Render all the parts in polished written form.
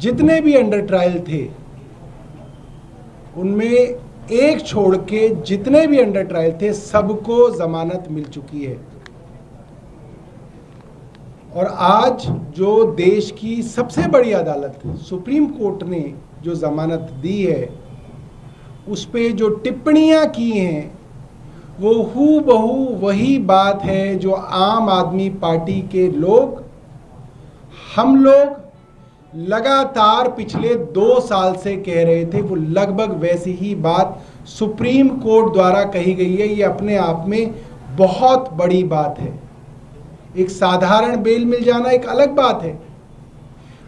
जितने भी under trial थे उनमें एक छोड़ के जितने भी अंडर ट्रायल थे सबको जमानत मिल चुकी है। और आज जो देश की सबसे बड़ी अदालत सुप्रीम कोर्ट ने जो जमानत दी है उस पे जो टिप्पणियां की हैं वो हूबहू वही बात है जो आम आदमी पार्टी के लोग, हम लोग लगातार पिछले 2 साल से कह रहे थे। वो लगभग वैसी ही बात सुप्रीम कोर्ट द्वारा कही गई है। ये अपने आप में बहुत बड़ी बात है। एक साधारण बेल मिल जाना एक अलग बात है,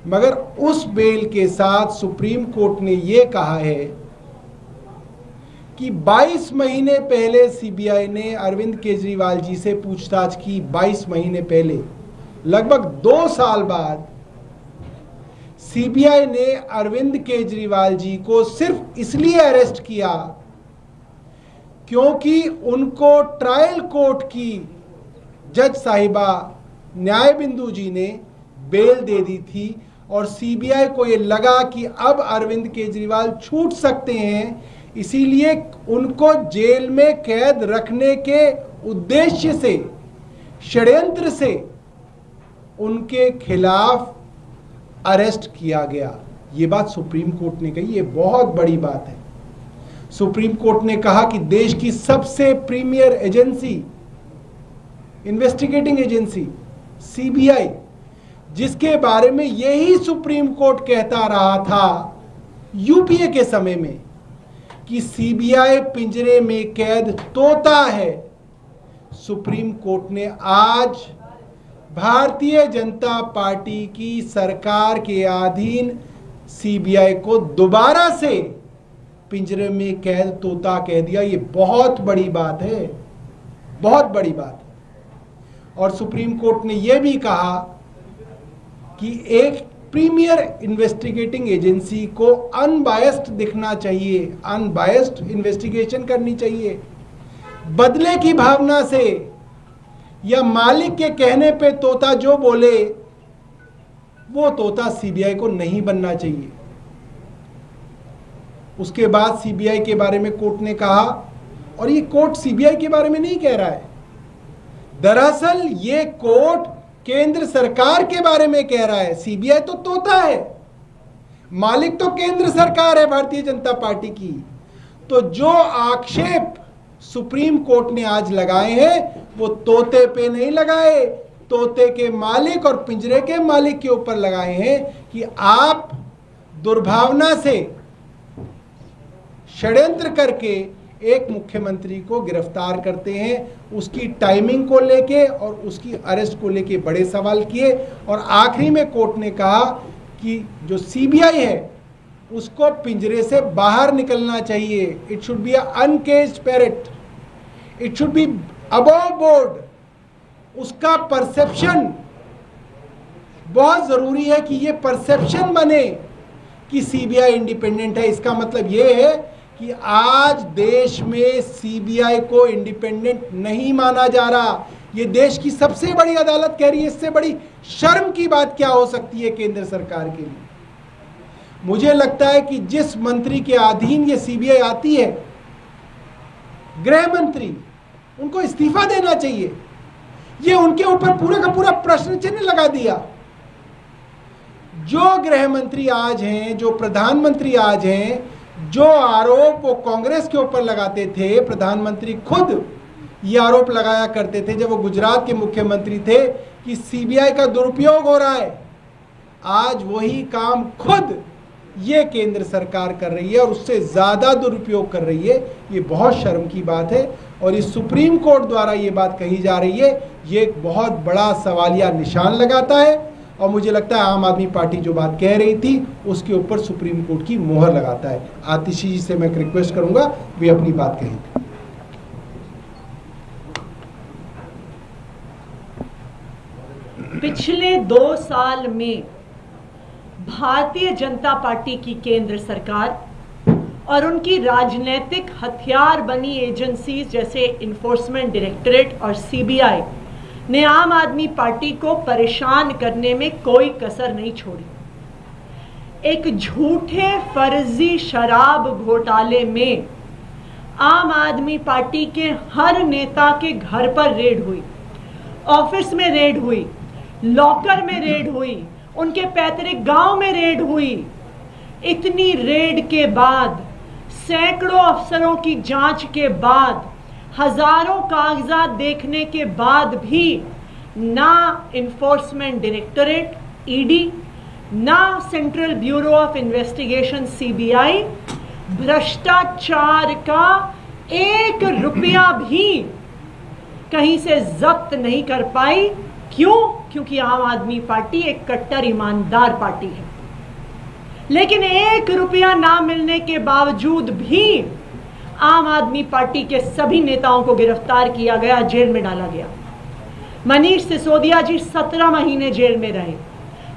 मगर उस बेल के साथ सुप्रीम कोर्ट ने यह कहा है कि 22 महीने पहले सीबीआई ने अरविंद केजरीवाल जी से पूछताछ की। 22 महीने पहले, लगभग 2 साल बाद सीबीआई ने अरविंद केजरीवाल जी को सिर्फ इसलिए अरेस्ट किया क्योंकि उनको ट्रायल कोर्ट की जज साहिबा न्याय बिंदु जी ने बेल दे दी थी और सीबीआई को ये लगा कि अब अरविंद केजरीवाल छूट सकते हैं, इसीलिए उनको जेल में कैद रखने के उद्देश्य से, षड्यंत्र से उनके खिलाफ अरेस्ट किया गया। ये बात सुप्रीम कोर्ट ने कही। ये बहुत बड़ी बात है। सुप्रीम कोर्ट ने कहा कि देश की सबसे premier agency, investigating agency CBI, जिसके बारे में यही सुप्रीम कोर्ट कहता रहा था यूपीए के समय में कि सीबीआई पिंजरे में कैद तोता है, सुप्रीम कोर्ट ने आज भारतीय जनता पार्टी की सरकार के अधीन सीबीआई को दोबारा से पिंजरे में कैद तोता कह दिया। ये बहुत बड़ी बात है, बहुत बड़ी बात है। और सुप्रीम कोर्ट ने यह भी कहा कि एक प्रीमियर इन्वेस्टिगेटिंग एजेंसी को अनबायस्ड दिखना चाहिए, अनबायस्ड इन्वेस्टिगेशन करनी चाहिए। बदले की भावना से या मालिक के कहने पे तोता जो बोले वो तोता सीबीआई को नहीं बनना चाहिए। उसके बाद सीबीआई के बारे में कोर्ट ने कहा, और ये कोर्ट सीबीआई के बारे में नहीं कह रहा है, दरअसल ये कोर्ट केंद्र सरकार के बारे में कह रहा है। सीबीआई तो तोता है, मालिक तो केंद्र सरकार है भारतीय जनता पार्टी की। तो जो आक्षेप सुप्रीम कोर्ट ने आज लगाए हैं वो तोते पे नहीं लगाए, तोते के मालिक और पिंजरे के मालिक के ऊपर लगाए हैं कि आप दुर्भावना से षड्यंत्र करके एक मुख्यमंत्री को गिरफ्तार करते हैं, उसकी टाइमिंग को लेके और उसकी अरेस्ट को लेके बड़े सवाल किए। और आखिरी में कोर्ट ने कहा कि जो सीबीआई है उसको पिंजरे से बाहर निकलना चाहिए। It should be uncaged parrot, it should be above board. उसका परसेप्शन बहुत जरूरी है कि ये परसेप्शन बने कि सीबीआई इंडिपेंडेंट है। इसका मतलब ये है कि आज देश में सीबीआई को इंडिपेंडेंट नहीं माना जा रहा। ये देश की सबसे बड़ी अदालत कह रही है। इससे बड़ी शर्म की बात क्या हो सकती है केंद्र सरकार के लिए। मुझे लगता है कि जिस मंत्री के अधीन ये सीबीआई आती है, गृह मंत्री, उनको इस्तीफा देना चाहिए। ये उनके ऊपर पूरा का पूरा प्रश्न चिन्ह लगा दिया। जो गृह मंत्री आज हैं, जो प्रधानमंत्री आज हैं, जो आरोप वो कांग्रेस के ऊपर लगाते थे, प्रधानमंत्री खुद ये आरोप लगाया करते थे जब वो गुजरात के मुख्यमंत्री थे कि सीबीआई का दुरुपयोग हो रहा है, आज वही काम खुद ये केंद्र सरकार कर रही है और उससे ज़्यादा दुरुपयोग कर रही है। ये बहुत शर्म की बात है और इस सुप्रीम कोर्ट द्वारा ये बात कही जा रही है, ये एक बहुत बड़ा सवालिया निशान लगाता है। और मुझे लगता है आम आदमी पार्टी जो बात कह रही थी उसके ऊपर सुप्रीम कोर्ट की मोहर लगाता है। आतिशी जी से मैं रिक्वेस्ट करूंगा वे अपनी बात कहें। पिछले 2 साल में भारतीय जनता पार्टी की केंद्र सरकार और उनकी राजनीतिक हथियार बनी एजेंसीज जैसे इन्फोर्समेंट डायरेक्टरेट और सीबीआई ने आम आदमी पार्टी को परेशान करने में कोई कसर नहीं छोड़ी। एक झूठे फर्जी शराब घोटाले में आम आदमी पार्टी के हर नेता के घर पर रेड हुई, ऑफिस में रेड हुई, लॉकर में रेड हुई, उनके पैतृक गांव में रेड हुई। इतनी रेड के बाद, सैकड़ों अफसरों की जांच के बाद, हजारों कागजात देखने के बाद भी ना इन्फोर्समेंट डायरेक्टरेट ईडी, ना central bureau of investigation CBI भ्रष्टाचार का 1 रुपया भी कहीं से जब्त नहीं कर पाई। क्यों? क्योंकि आम आदमी पार्टी एक कट्टर ईमानदार पार्टी है। लेकिन 1 रुपया ना मिलने के बावजूद भी आम आदमी पार्टी के सभी नेताओं को गिरफ्तार किया गया, जेल में डाला गया। मनीष सिसोदिया जी 17 महीने जेल में रहे,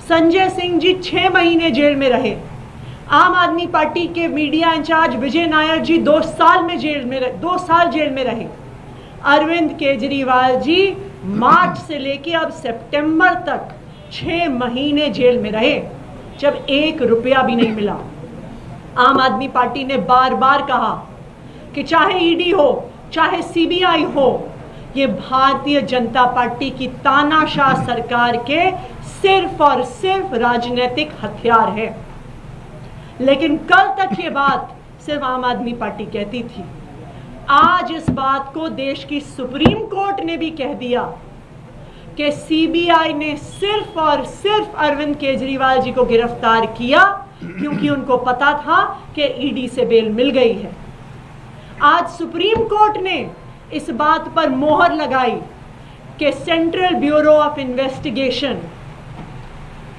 संजय सिंह जी 6 महीने जेल में रहे, आम आदमी पार्टी के मीडिया इंचार्ज विजय नायर जी 2 साल जेल में रहे, अरविंद केजरीवाल जी मार्च से लेकर अब सितंबर तक 6 महीने जेल में रहे, जब 1 रुपया भी नहीं मिला। आम आदमी पार्टी ने बार बार कहा कि चाहे ईडी हो, चाहे सीबीआई हो, ये भारतीय जनता पार्टी की तानाशाह सरकार के सिर्फ और सिर्फ राजनीतिक हथियार है। लेकिन कल तक ये बात सिर्फ आम आदमी पार्टी कहती थी। आज इस बात को देश की सुप्रीम कोर्ट ने भी कह दिया कि सीबीआई ने सिर्फ और सिर्फ अरविंद केजरीवाल जी को गिरफ्तार किया क्योंकि उनको पता था कि ईडी से बेल मिल गई है। आज सुप्रीम कोर्ट ने इस बात पर मोहर लगाई कि सेंट्रल ब्यूरो ऑफ इन्वेस्टिगेशन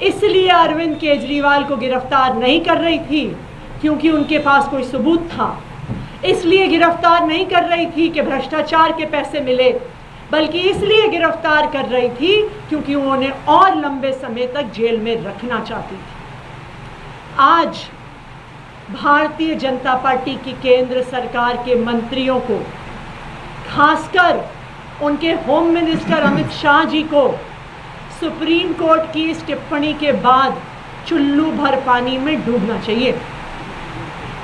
इसलिए अरविंद केजरीवाल को गिरफ्तार नहीं कर रही थी क्योंकि उनके पास कोई सबूत था, इसलिए गिरफ्तार नहीं कर रही थी कि भ्रष्टाचार के पैसे मिले, बल्कि इसलिए गिरफ्तार कर रही थी क्योंकि उन्होंने और लंबे समय तक जेल में रखना चाहती थी। आज भारतीय जनता पार्टी की केंद्र सरकार के मंत्रियों को, खासकर उनके होम मिनिस्टर अमित शाह जी को सुप्रीम कोर्ट की इस टिप्पणी के बाद चुल्लू भर पानी में डूबना चाहिए।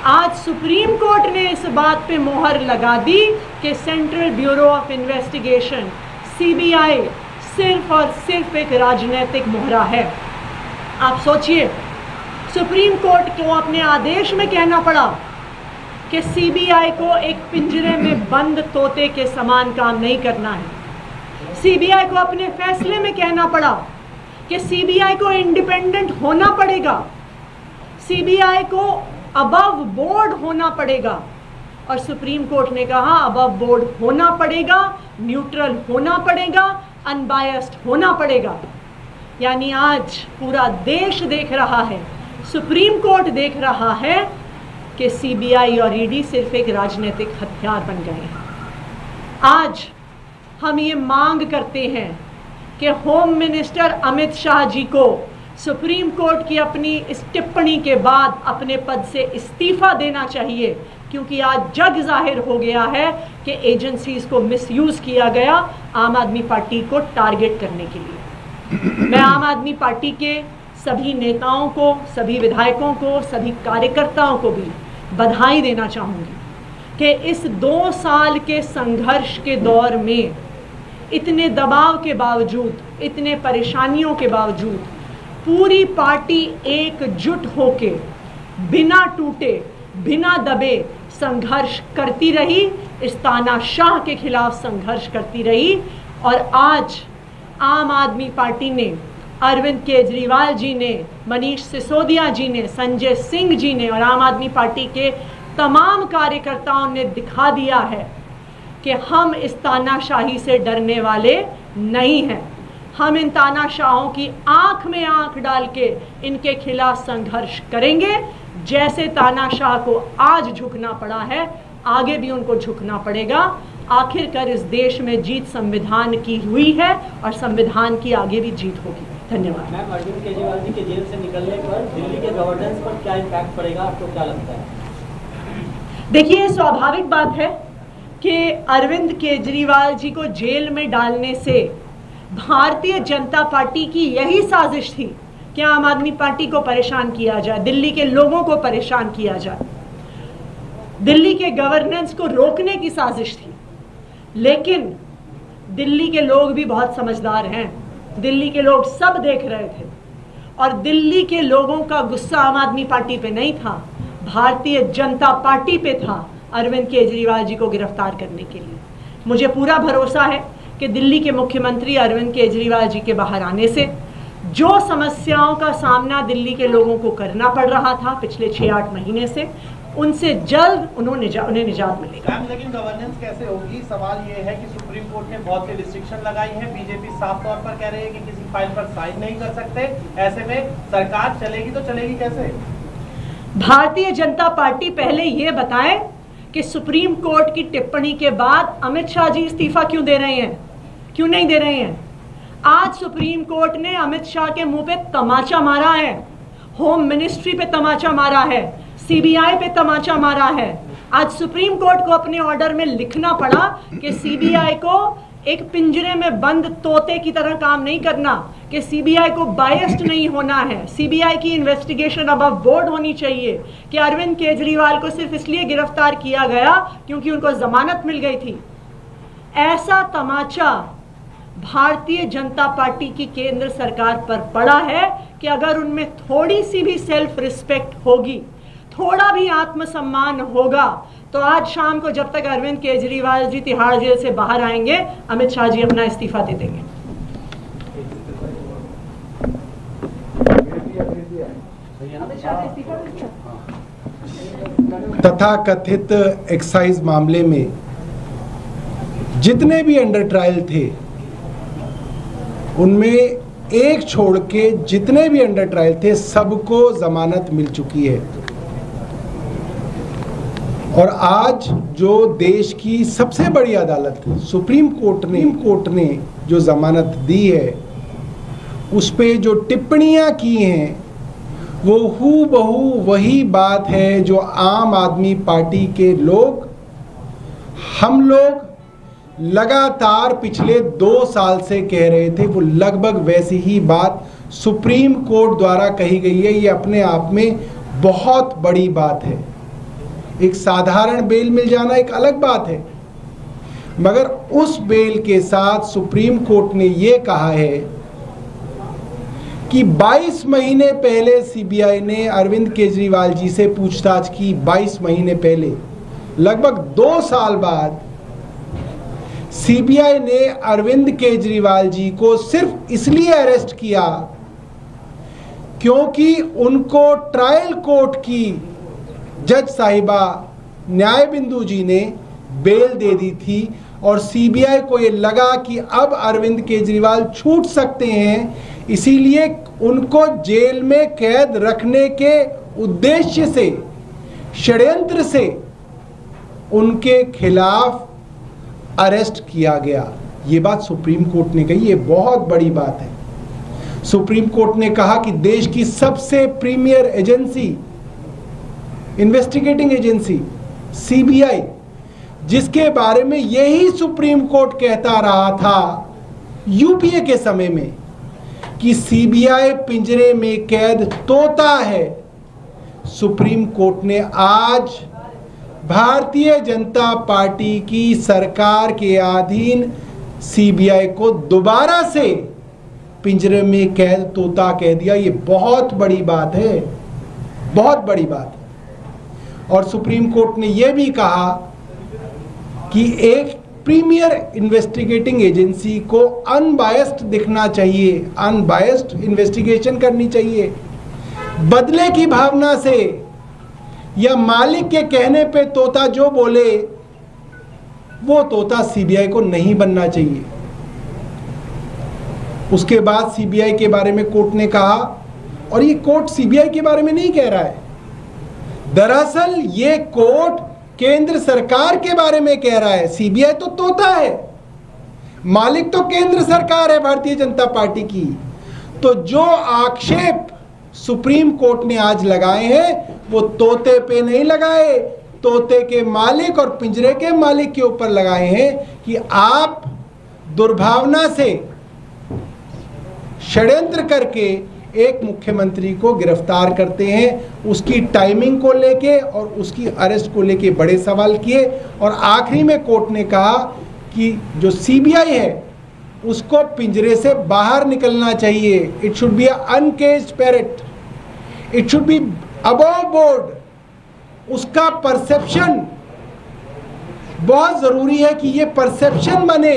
आज सुप्रीम कोर्ट ने इस बात पे मोहर लगा दी कि central bureau of investigation CBI सिर्फ और सिर्फ एक राजनीतिक मोहरा है। आप सोचिए, सुप्रीम कोर्ट को अपने आदेश में कहना पड़ा कि सीबीआई को एक पिंजरे में बंद तोते के समान काम नहीं करना है। सीबीआई को अपने फैसले में कहना पड़ा कि सीबीआई को इंडिपेंडेंट होना पड़ेगा, सीबीआई को अबव बोर्ड होना पड़ेगा, और सुप्रीम कोर्ट ने कहा अबव बोर्ड होना पड़ेगा, न्यूट्रल होना पड़ेगा, अनबायस्ड होना पड़ेगा। यानी आज पूरा देश देख रहा है, सुप्रीम कोर्ट देख रहा है कि सीबीआई और ईडी सिर्फ एक राजनीतिक हथियार बन गए हैं। आज हम ये मांग करते हैं कि होम मिनिस्टर अमित शाह जी को सुप्रीम कोर्ट की अपनी इस टिप्पणी के बाद अपने पद से इस्तीफा देना चाहिए, क्योंकि आज जग जाहिर हो गया है कि एजेंसीज को मिसयूज किया गया आम आदमी पार्टी को टारगेट करने के लिए। मैं आम आदमी पार्टी के सभी नेताओं को, सभी विधायकों को, सभी कार्यकर्ताओं को भी बधाई देना चाहूँगी कि इस 2 साल के संघर्ष के दौर में इतने दबाव के बावजूद, इतने परेशानियों के बावजूद पूरी पार्टी एकजुट होके बिना टूटे, बिना दबे संघर्ष करती रही, इस तानाशाह के खिलाफ संघर्ष करती रही। और आज आम आदमी पार्टी ने, अरविंद केजरीवाल जी ने, मनीष सिसोदिया जी ने, संजय सिंह जी ने और आम आदमी पार्टी के तमाम कार्यकर्ताओं ने दिखा दिया है कि हम इस तानाशाही से डरने वाले नहीं हैं। हम इन तानाशाहों की आंख में आंख डाल के इनके खिलाफ संघर्ष करेंगे। जैसे तानाशाह को आज झुकना पड़ा है, आगे भी उनको झुकना पड़ेगा। आखिरकार इस देश में जीत संविधान की हुई है और संविधान की आगे भी जीत होगी। धन्यवाद। मैम, अरविंद केजरीवाल जी के जेल से निकलने पर दिल्ली के गवर्नेंस पर क्या इम्पैक्ट पड़ेगा, आपको क्या लगता है? देखिए, स्वाभाविक बात है कि अरविंद केजरीवाल जी को जेल में डालने से भारतीय जनता पार्टी की यही साजिश थी कि आम आदमी पार्टी को परेशान किया जाए, दिल्ली के लोगों को परेशान किया जाए। दिल्ली के गवर्नेंस को रोकने की साजिश थी। लेकिन दिल्ली के लोग भी बहुत समझदार हैं, दिल्ली के लोग सब देख रहे थे और दिल्ली के लोगों का गुस्सा आम आदमी पार्टी पे नहीं था, भारतीय जनता पार्टी पे था अरविंद केजरीवाल जी को गिरफ्तार करने के लिए। मुझे पूरा भरोसा है कि दिल्ली के मुख्यमंत्री अरविंद केजरीवाल जी के बाहर आने से जो समस्याओं का सामना दिल्ली के लोगों को करना पड़ रहा था पिछले 6-8 महीने से, उनसे जल्द उन्हें निजात मिलेगी। लेकिन गवर्नेंस कैसे होगी? सवाल ये है कि सुप्रीम कोर्ट ने बहुत सी रिस्ट्रिक्शन लगाई है, बीजेपी साफ तौर पर कह रही है कि किसी फाइल पर साइन नहीं कर सकते, ऐसे में सरकार चलेगी तो चलेगी कैसे? भारतीय जनता पार्टी पहले ये बताए कि सुप्रीम कोर्ट की टिप्पणी के बाद अमित शाह जी इस्तीफा क्यों दे रहे हैं, क्यों नहीं दे रहे हैं? आज सुप्रीम कोर्ट ने अमित शाह के मुंह पे तमाचा मारा है, होम मिनिस्ट्री पे तमाचा मारा है, सीबीआई पे तमाचा मारा है। आज सुप्रीम कोर्ट को अपने ऑर्डर में लिखना पड़ा कि सीबीआई को एक पिंजरे में बंद तोते की तरह काम नहीं करना, कि सीबीआई को बायस्ड नहीं होना है, सीबीआई की इन्वेस्टिगेशन अबव बोर्ड होनी चाहिए, कि अरविंद केजरीवाल को सिर्फ इसलिए गिरफ्तार किया गया क्योंकि उनको जमानत मिल गई थी। ऐसा तमाचा भारतीय जनता पार्टी की केंद्र सरकार पर पड़ा है कि अगर उनमें थोड़ी सी भी सेल्फ रिस्पेक्ट होगी, थोड़ा भी आत्मसम्मान होगा, तो आज शाम को जब तक अरविंद केजरीवाल जी तिहाड़ जेल से बाहर आएंगे, अमित शाह जी अपना इस्तीफा दे देंगे। तथाकथित एक्साइज मामले में जितने भी अंडर ट्रायल थे, उनमें एक छोड़ के जितने भी अंडर ट्रायल थे सबको जमानत मिल चुकी है। और आज जो देश की सबसे बड़ी अदालत सुप्रीम कोर्ट ने जो जमानत दी है, उस पे जो टिप्पणियां की हैं वो हूबहू वही बात है जो आम आदमी पार्टी के लोग, हम लोग लगातार पिछले 2 साल से कह रहे थे। वो लगभग वैसी ही बात सुप्रीम कोर्ट द्वारा कही गई है। ये अपने आप में बहुत बड़ी बात है। एक साधारण बेल मिल जाना एक अलग बात है, मगर उस बेल के साथ सुप्रीम कोर्ट ने ये कहा है कि 22 महीने पहले सीबीआई ने अरविंद केजरीवाल जी से पूछताछ की। 22 महीने पहले, लगभग 2 साल बाद सीबीआई ने अरविंद केजरीवाल जी को सिर्फ इसलिए अरेस्ट किया क्योंकि उनको ट्रायल कोर्ट की जज साहिबा न्याय बिंदु जी ने बेल दे दी थी और सीबीआई को ये लगा कि अब अरविंद केजरीवाल छूट सकते हैं, इसीलिए उनको जेल में कैद रखने के उद्देश्य से, षड्यंत्र से उनके खिलाफ अरेस्ट किया गया। ये बात सुप्रीम कोर्ट ने कही, ये बहुत बड़ी बात है। सुप्रीम कोर्ट ने कहा कि देश की सबसे premier agency, investigating agency CBI, जिसके बारे में यही सुप्रीम कोर्ट कहता रहा था यूपीए के समय में कि सीबीआई पिंजरे में कैद तोता है, सुप्रीम कोर्ट ने आज भारतीय जनता पार्टी की सरकार के अधीन सीबीआई को दोबारा से पिंजरे में कैद तोता कह दिया। ये बहुत बड़ी बात है, बहुत बड़ी बात है। और सुप्रीम कोर्ट ने यह भी कहा कि एक प्रीमियर इन्वेस्टिगेटिंग एजेंसी को अनबायस्ड दिखना चाहिए, अनबायस्ड इन्वेस्टिगेशन करनी चाहिए। बदले की भावना से या मालिक के कहने पे तोता जो बोले वो तोता सीबीआई को नहीं बनना चाहिए। उसके बाद सीबीआई के बारे में कोर्ट ने कहा, और ये कोर्ट सीबीआई के बारे में नहीं कह रहा है, दरअसल ये कोर्ट केंद्र सरकार के बारे में कह रहा है। सीबीआई तो तोता है, मालिक तो केंद्र सरकार है भारतीय जनता पार्टी की। तो जो आक्षेप सुप्रीम कोर्ट ने आज लगाए हैं वो तोते पे नहीं लगाए, तोते के मालिक और पिंजरे के मालिक के ऊपर लगाए हैं कि आप दुर्भावना से षड्यंत्र करके एक मुख्यमंत्री को गिरफ्तार करते हैं, उसकी टाइमिंग को लेके और उसकी अरेस्ट को लेके बड़े सवाल किए और आखिरी में कोर्ट ने कहा कि जो सीबीआई है उसको पिंजरे से बाहर निकलना चाहिए। It should be uncaged parrot, it should be above board. उसका परसेप्शन बहुत जरूरी है कि ये परसेप्शन बने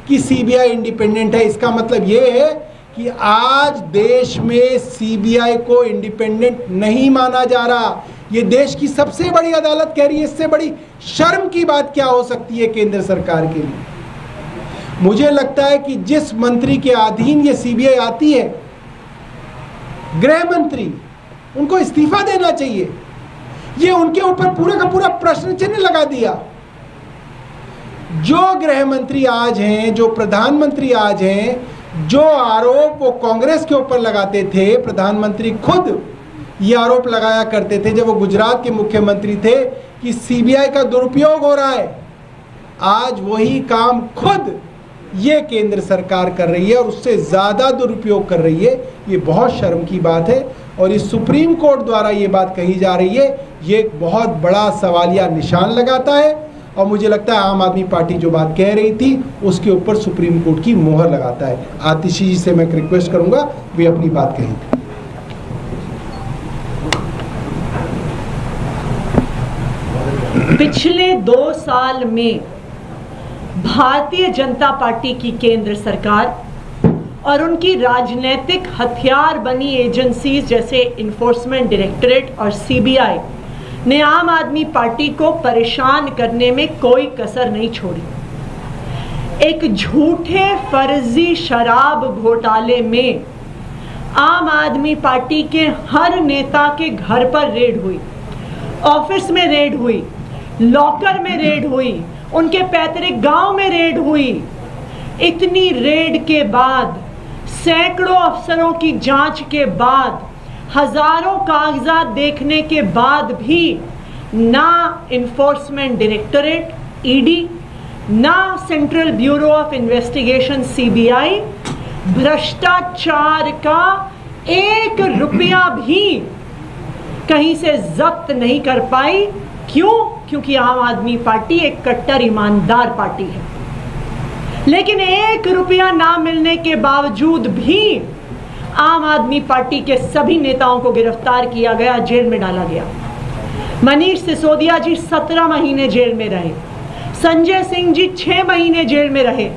कि सीबीआई इंडिपेंडेंट है। इसका मतलब ये है कि आज देश में सीबीआई को इंडिपेंडेंट नहीं माना जा रहा। ये देश की सबसे बड़ी अदालत कह रही है। इससे बड़ी शर्म की बात क्या हो सकती है केंद्र सरकार के लिए। मुझे लगता है कि जिस मंत्री के अधीन ये सीबीआई आती है, गृह मंत्री, उनको इस्तीफा देना चाहिए। ये उनके ऊपर पूरे का पूरा प्रश्न चिन्ह लगा दिया। जो गृह मंत्री आज हैं, जो प्रधानमंत्री आज हैं, जो आरोप वो कांग्रेस के ऊपर लगाते थे, प्रधानमंत्री खुद ये आरोप लगाया करते थे जब वो गुजरात के मुख्यमंत्री थे कि सीबीआई का दुरुपयोग हो रहा है। आज वही काम खुद ये केंद्र सरकार कर रही है और उससे ज़्यादा दुरुपयोग कर रही है। ये बहुत शर्म की बात है और इस सुप्रीम कोर्ट द्वारा ये बात कही जा रही है, ये एक बहुत बड़ा सवालिया निशान लगाता है और मुझे लगता है आम आदमी पार्टी जो बात कह रही थी उसके ऊपर सुप्रीम कोर्ट की मोहर लगाता है। आतिशी जी से मैं रिक्वेस्ट करूंगा वे अपनी बात कहें। पिछले 2 साल में भारतीय जनता पार्टी की केंद्र सरकार और उनकी राजनीतिक हथियार बनी एजेंसीज जैसे इन्फोर्समेंट डायरेक्टरेट और सीबीआई ने आम आदमी पार्टी को परेशान करने में कोई कसर नहीं छोड़ी। एक झूठे फर्जी शराब घोटाले में आम आदमी पार्टी के हर नेता के घर पर रेड हुई, ऑफिस में रेड हुई, लॉकर में रेड हुई, उनके पैतृक गांव में रेड हुई। इतनी रेड के बाद, सैकड़ों अफसरों की जांच के बाद, हजारों कागजात देखने के बाद भी ना इन्फोर्समेंट डायरेक्टरेट ईडी, ना central bureau of investigation CBI भ्रष्टाचार का 1 रुपया भी कहीं से जब्त नहीं कर पाई। क्यों? क्योंकि आम आदमी पार्टी एक कट्टर ईमानदार पार्टी है। लेकिन 1 रुपया ना मिलने के बावजूद भी आम आदमी पार्टी के सभी नेताओं को गिरफ्तार किया गया, जेल में डाला गया। मनीष सिसोदिया जी 17 महीने जेल में रहे, संजय सिंह जी 6 महीने जेल में रहे,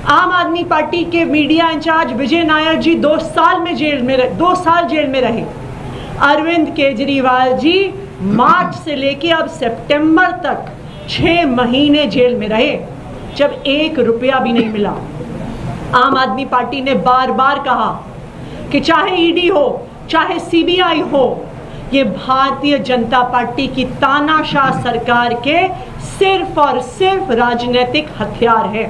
आम आदमी पार्टी के मीडिया इंचार्ज विजय नायर जी 2 साल जेल में रहे, अरविंद केजरीवाल जी मार्च से लेके अब सितंबर तक 6 महीने जेल में रहे, जब 1 रुपया भी नहीं मिला। आम आदमी पार्टी ने बार बार कहा कि चाहे ईडी हो, चाहे सीबीआई हो, ये भारतीय जनता पार्टी की तानाशाह सरकार के सिर्फ और सिर्फ राजनीतिक हथियार है।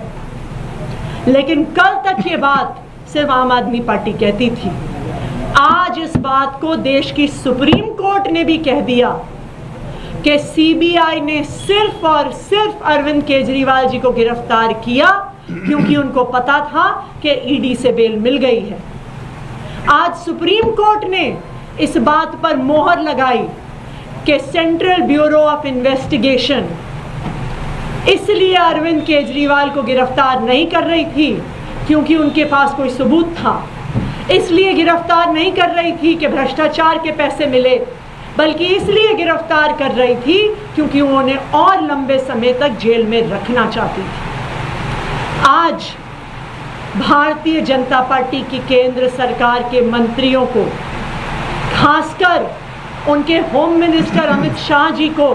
लेकिन कल तक ये बात सिर्फ आम आदमी पार्टी कहती थी। आज इस बात को देश की सुप्रीम कोर्ट ने भी कह दिया कि सीबीआई ने सिर्फ और सिर्फ अरविंद केजरीवाल जी को गिरफ्तार किया क्योंकि उनको पता था कि ईडी से बेल मिल गई है। आज सुप्रीम कोर्ट ने इस बात पर मोहर लगाई कि सेंट्रल ब्यूरो ऑफ इन्वेस्टिगेशन इसलिए अरविंद केजरीवाल को गिरफ्तार नहीं कर रही थी क्योंकि उनके पास कोई सबूत था, इसलिए गिरफ्तार नहीं कर रही थी कि भ्रष्टाचार के पैसे मिले, बल्कि इसलिए गिरफ्तार कर रही थी क्योंकि उन्होंने और लंबे समय तक जेल में रखना चाहती थी। आज भारतीय जनता पार्टी की केंद्र सरकार के मंत्रियों को, खासकर उनके होम मिनिस्टर अमित शाह जी को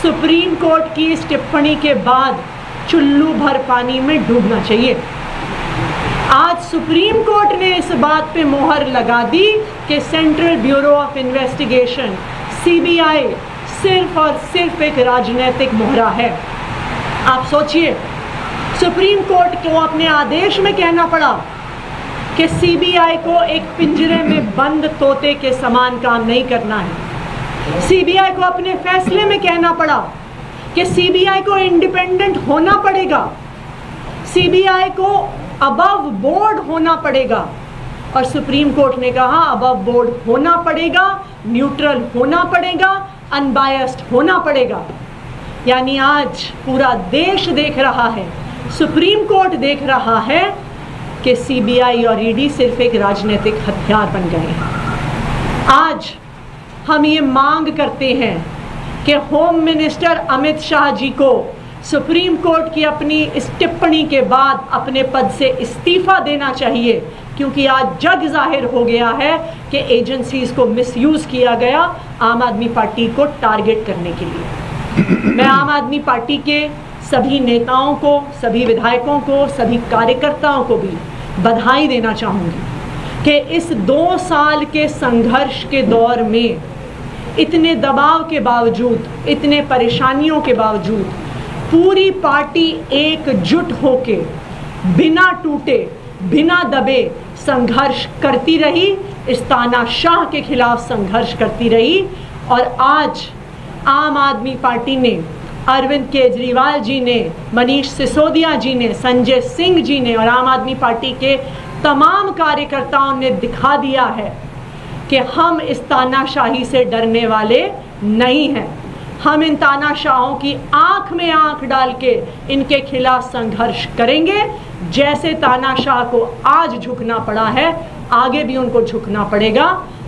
सुप्रीम कोर्ट की इस टिप्पणी के बाद चुल्लू भर पानी में डूबना चाहिए। आज सुप्रीम कोर्ट ने इस बात पे मोहर लगा दी कि central bureau of investigation CBI सिर्फ और सिर्फ एक राजनीतिक मोहरा है। आप सोचिए, सुप्रीम कोर्ट को अपने आदेश में कहना पड़ा कि सीबीआई को एक पिंजरे में बंद तोते के समान काम नहीं करना है। सीबीआई को अपने फैसले में कहना पड़ा कि सीबीआई को इंडिपेंडेंट होना पड़ेगा, सीबीआई को अबव बोर्ड होना पड़ेगा। और सुप्रीम कोर्ट ने कहा अबव बोर्ड होना पड़ेगा, न्यूट्रल होना पड़ेगा, अनबायस्ड होना पड़ेगा। यानी आज पूरा देश देख रहा है, सुप्रीम कोर्ट देख रहा है कि सीबीआई और ईडी सिर्फ एक राजनीतिक हथियार बन गए हैं। आज हम ये मांग करते हैं कि होम मिनिस्टर अमित शाह जी को सुप्रीम कोर्ट की अपनी इस टिप्पणी के बाद अपने पद से इस्तीफा देना चाहिए, क्योंकि आज जग जाहिर हो गया है कि एजेंसीज को मिसयूज किया गया आम आदमी पार्टी को टारगेट करने के लिए। मैं आम आदमी पार्टी के सभी नेताओं को, सभी विधायकों को, सभी कार्यकर्ताओं को भी बधाई देना चाहूँगी कि इस 2 साल के संघर्ष के दौर में इतने दबाव के बावजूद, इतने परेशानियों के बावजूद पूरी पार्टी एकजुट होके बिना टूटे, बिना दबे संघर्ष करती रही, इस तानाशाह के खिलाफ संघर्ष करती रही। और आज आम आदमी पार्टी ने, अरविंद केजरीवाल जी ने, मनीष सिसोदिया जी ने, संजय सिंह जी ने और आम आदमी पार्टी के तमाम कार्यकर्ताओं ने दिखा दिया है कि हम इस तानाशाही से डरने वाले नहीं हैं। हम इन तानाशाहों की आंख में आंख डाल के इनके खिलाफ संघर्ष करेंगे। जैसे तानाशाह को आज झुकना पड़ा है, आगे भी उनको झुकना पड़ेगा।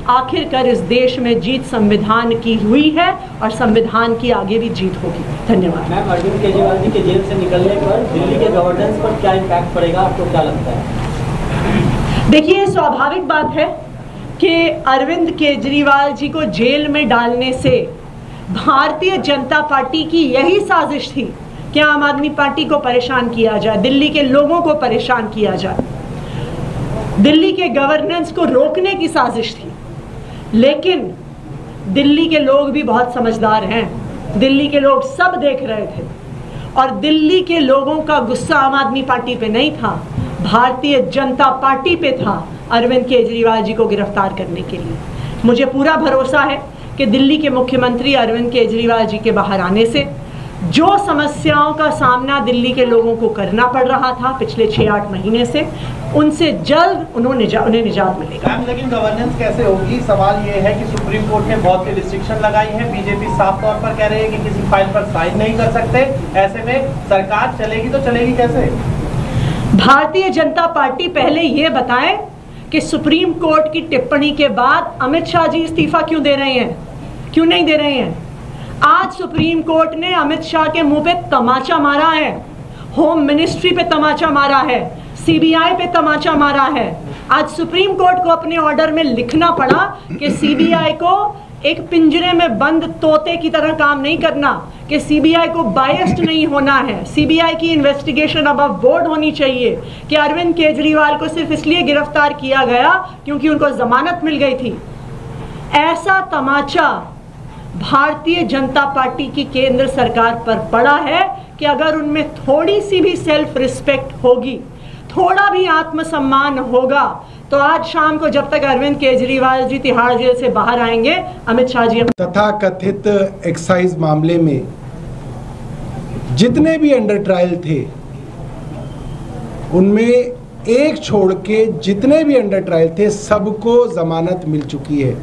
आखिरकार इस देश में जीत संविधान की हुई है और संविधान की आगे भी जीत होगी। धन्यवाद। मैम, अरविंद केजरीवाल जी के जेल से निकलने पर दिल्ली के गवर्नेंस पर क्या इम्पैक्ट पड़ेगा, आपको क्या लगता है? देखिए, स्वाभाविक बात है कि अरविंद केजरीवाल जी को जेल में डालने से भारतीय जनता पार्टी की यही साजिश थी कि आम आदमी पार्टी को परेशान किया जाए, दिल्ली के लोगों को परेशान किया जाए, दिल्ली के गवर्नेंस को रोकने की साजिश थी। लेकिन दिल्ली के लोग भी बहुत समझदार हैं, दिल्ली के लोग सब देख रहे थे और दिल्ली के लोगों का गुस्सा आम आदमी पार्टी पे नहीं था, भारतीय जनता पार्टी पे था अरविंद केजरीवाल जी को गिरफ्तार करने के लिए। मुझे पूरा भरोसा है कि दिल्ली के मुख्यमंत्री अरविंद केजरीवाल जी के बाहर आने से जो समस्याओं का सामना दिल्ली के लोगों को करना पड़ रहा था पिछले 6-8 महीने से, उनसे जल्द उन्हें निजात मिलेगा। लेकिन गवर्नेंस कैसे होगी? सवाल ये है कि सुप्रीम कोर्ट ने बहुत सी रिस्ट्रिक्शन लगाई है, बीजेपी साफ तौर पर कह रही है कि किसी फाइल पर साइन नहीं कर सकते। ऐसे में सरकार चलेगी तो चलेगी कैसे? भारतीय जनता पार्टी पहले ये बताए कि सुप्रीम कोर्ट की टिप्पणी के बाद अमित शाह जी इस्तीफा क्यों दे रहे हैं, क्यों नहीं दे रहे हैं? आज सुप्रीम कोर्ट ने अमित शाह के मुंह पे तमाचा मारा है, होम मिनिस्ट्री पे तमाचा मारा है, सीबीआई पे तमाचा मारा है। आज सुप्रीम कोर्ट को अपने ऑर्डर में लिखना पड़ा कि सीबीआई को एक पिंजरे में बंद तोते की तरह काम नहीं करना, कि सीबीआई को बायस्ड नहीं होना है, सीबीआई की इन्वेस्टिगेशन अबव बोर्ड होनी चाहिए, कि अरविंद केजरीवाल को सिर्फ इसलिए गिरफ्तार किया गया क्योंकि उनको जमानत मिल गई थी। ऐसा तमाचा भारतीय जनता पार्टी की केंद्र सरकार पर पड़ा है कि अगर उनमें थोड़ी सी भी सेल्फ रिस्पेक्ट होगी, थोड़ा भी आत्मसम्मान होगा, तो आज शाम को जब तक अरविंद केजरीवाल जी तिहाड़ जेल से बाहर आएंगे, अमित शाह जी तथा कथित एक्साइज मामले में जितने भी अंडर ट्रायल थे उनमें एक छोड़ के जितने भी अंडर ट्रायल थे सबको जमानत मिल चुकी है।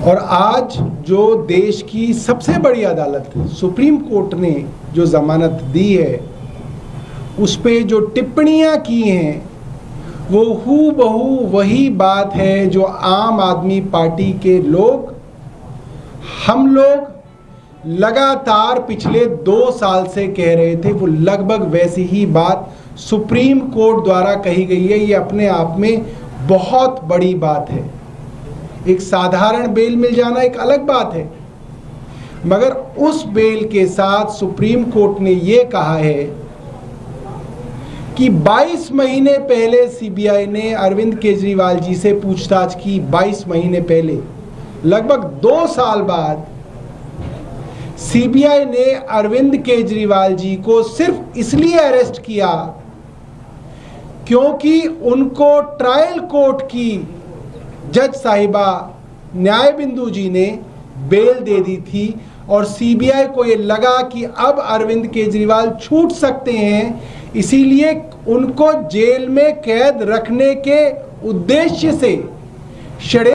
और आज जो देश की सबसे बड़ी अदालत सुप्रीम कोर्ट ने जो जमानत दी है, उस पे जो टिप्पणियां की हैं वो हूबहू वही बात है जो आम आदमी पार्टी के लोग, हम लोग लगातार पिछले 2 साल से कह रहे थे। वो लगभग वैसी ही बात सुप्रीम कोर्ट द्वारा कही गई है। ये अपने आप में बहुत बड़ी बात है। एक साधारण बेल मिल जाना एक अलग बात है, मगर उस बेल के साथ सुप्रीम कोर्ट ने यह कहा है कि 22 महीने पहले सीबीआई ने अरविंद केजरीवाल जी से पूछताछ की। 22 महीने पहले, लगभग 2 साल बाद सीबीआई ने अरविंद केजरीवाल जी को सिर्फ इसलिए अरेस्ट किया क्योंकि उनको ट्रायल कोर्ट की जज साहिबा न्याय बिंदु जी ने बेल दे दी थी और सीबीआई को ये लगा कि अब अरविंद केजरीवाल छूट सकते हैं, इसीलिए उनको जेल में कैद रखने के उद्देश्य से